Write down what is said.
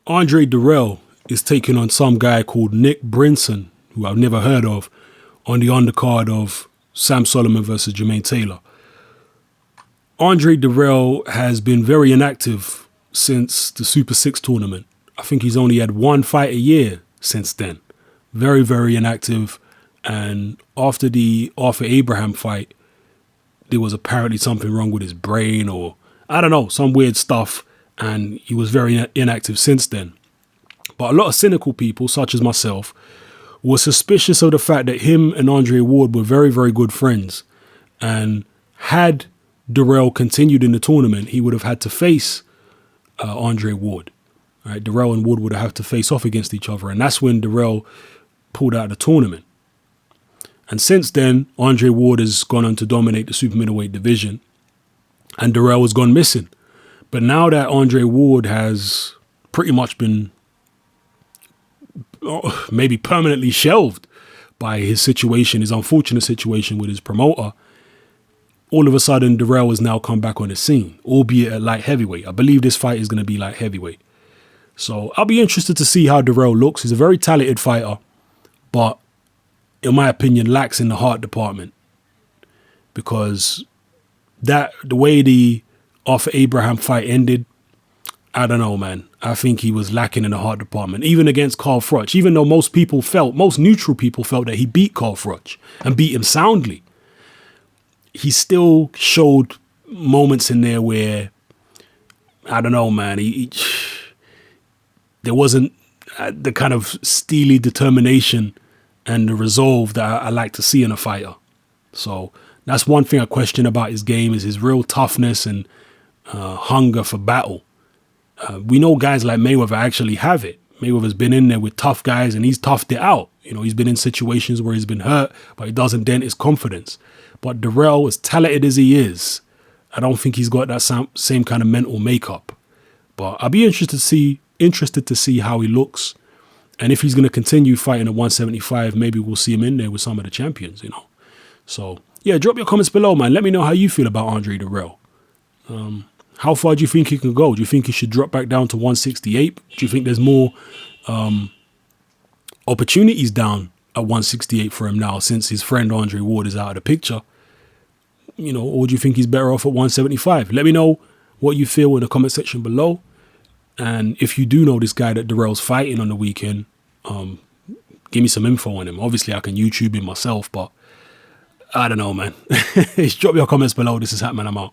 Andre Dirrell is taking on some guy called Nick Brinson, who I've never heard of, on the undercard of Sam Solomon versus Jermaine Taylor. Andre Dirrell has been very inactive since the Super 6 tournament. I think he's only had one fight a year since then. Very, very inactive. And after the Arthur Abraham fight, there was apparently something wrong with his brain, or I don't know, some weird stuff. And he was very inactive since then. But a lot of cynical people, such as myself, were suspicious of the fact that him and Andre Ward were very, very good friends. And had Dirrell continued in the tournament, he would have had to face Andre Ward. Right? Dirrell and Ward would have to face off against each other. And that's when Dirrell pulled out of the tournament. And since then, Andre Ward has gone on to dominate the super middleweight division. And Dirrell has gone missing. But now that Andre Ward has pretty much been maybe permanently shelved by his situation, his unfortunate situation with his promoter, all of a sudden Dirrell has now come back on the scene, albeit at light heavyweight. I believe this fight is going to be light heavyweight. So I'll be interested to see how Dirrell looks. He's a very talented fighter, but in my opinion, lacks in the heart department, because the way the Arthur Abraham fight ended, I don't know, man. I think he was lacking in the heart department, even against Carl Froch, even though most neutral people felt that he beat Carl Froch and beat him soundly. He still showed moments in there where, I don't know, man, there wasn't the kind of steely determination and the resolve that I like to see in a fighter. So that's one thing I question about his game, is his real toughness and hunger for battle. We know guys like Mayweather actually have it. Mayweather's been in there with tough guys and he's toughed it out. You know, he's been in situations where he's been hurt, but it doesn't dent his confidence. But Dirrell, as talented as he is, I don't think he's got that same kind of mental makeup. But I'll be interested to see how he looks. And if he's going to continue fighting at 175, maybe we'll see him in there with some of the champions, you know. So, yeah, drop your comments below, man. Let me know how you feel about Andre Dirrell. How far do you think he can go? Do you think he should drop back down to 168? Do you think there's more opportunities down at 168 for him now, since his friend Andre Ward is out of the picture? You know, or do you think he's better off at 175? Let me know what you feel in the comment section below. And if you do know this guy that Dirrell's fighting on the weekend, give me some info on him. Obviously, I can YouTube him myself, but I don't know, man. Drop your comments below. This is Hatman. I'm out.